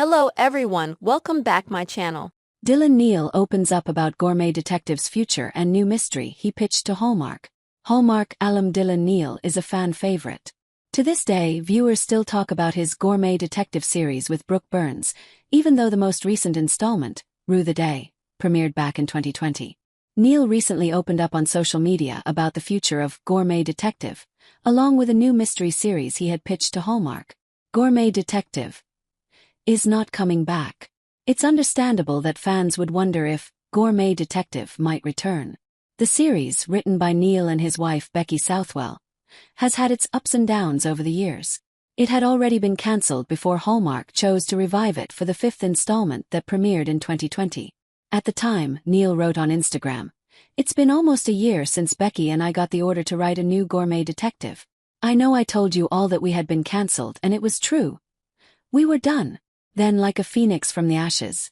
Hello everyone, welcome back my channel. Dylan Neal opens up about Gourmet Detective's future and new mystery he pitched to Hallmark. Hallmark alum Dylan Neal is a fan favorite. To this day, viewers still talk about his Gourmet Detective series with Brooke Burns, even though the most recent installment, Rue the Day, premiered back in 2020. Neal recently opened up on social media about the future of Gourmet Detective, along with a new mystery series he had pitched to Hallmark. Gourmet Detective is not coming back. It's understandable that fans would wonder if Gourmet Detective might return. The series, written by Neal and his wife Becky Southwell, has had its ups and downs over the years. It had already been cancelled before Hallmark chose to revive it for the fifth installment that premiered in 2020. At the time, Neal wrote on Instagram, "It's been almost a year since Becky and I got the order to write a new Gourmet Detective. I know I told you all that we had been cancelled and it was true. We were done. Then like a phoenix from the ashes.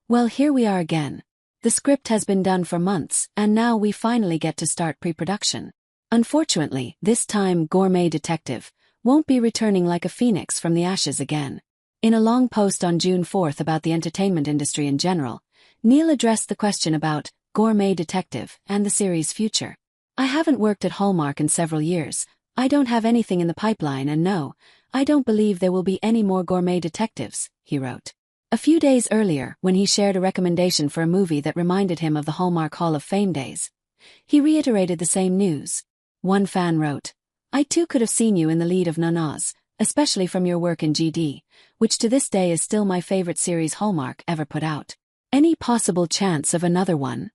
Well, here we are again. The script has been done for months, and now we finally get to start pre-production. Unfortunately, this time Gourmet Detective won't be returning like a phoenix from the ashes again." In a long post on June 4th about the entertainment industry in general, Neal addressed the question about Gourmet Detective and the series' future. "I haven't worked at Hallmark in several years. I don't have anything in the pipeline and no, I don't believe there will be any more Gourmet Detectives," he wrote. A few days earlier, when he shared a recommendation for a movie that reminded him of the Hallmark Hall of Fame days, he reiterated the same news. One fan wrote, "I too could have seen you in the lead of Nanas, especially from your work in GD, which to this day is still my favorite series Hallmark ever put out. Any possible chance of another one?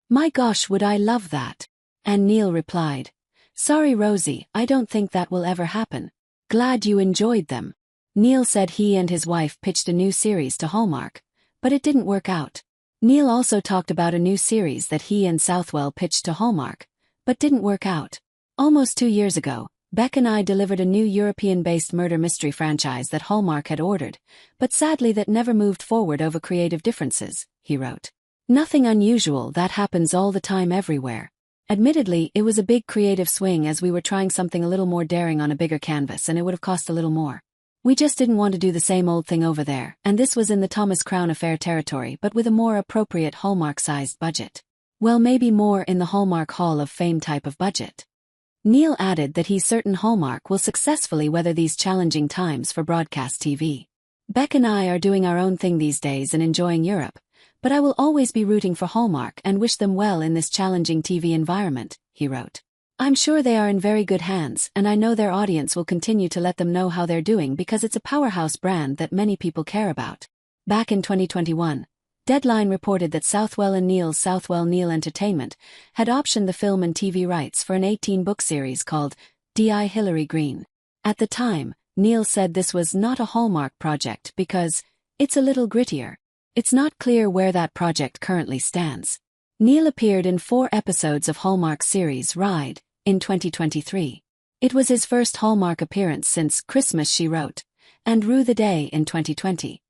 My gosh, would I love that." And Neal replied, "Sorry Rosie, I don't think that will ever happen. Glad you enjoyed them." Neal said he and his wife pitched a new series to Hallmark, but it didn't work out. Neal also talked about a new series that he and Southwell pitched to Hallmark, but didn't work out. "Almost 2 years ago, Beck and I delivered a new European-based murder mystery franchise that Hallmark had ordered, but sadly that never moved forward over creative differences," he wrote. "Nothing unusual, that happens all the time everywhere. Admittedly, it was a big creative swing as we were trying something a little more daring on a bigger canvas and it would have cost a little more. We just didn't want to do the same old thing over there, and this was in the Thomas Crown Affair territory but with a more appropriate Hallmark-sized budget. Well, maybe more in the Hallmark Hall of Fame type of budget." Neal added that he's certain Hallmark will successfully weather these challenging times for broadcast TV. "Beck and I are doing our own thing these days and enjoying Europe, but I will always be rooting for Hallmark and wish them well in this challenging TV environment," he wrote. "I'm sure they are in very good hands and I know their audience will continue to let them know how they're doing because it's a powerhouse brand that many people care about." Back in 2021, Deadline reported that Southwell and Neal's Southwell Neal Entertainment had optioned the film and TV rights for an 18-book series called D.I. Hillary Green. At the time, Neal said this was not a Hallmark project because it's a little grittier. It's not clear where that project currently stands. Neal appeared in 4 episodes of Hallmark's series Ride in 2023. It was his first Hallmark appearance since Christmas, She Wrote, and Rue the Day in 2020.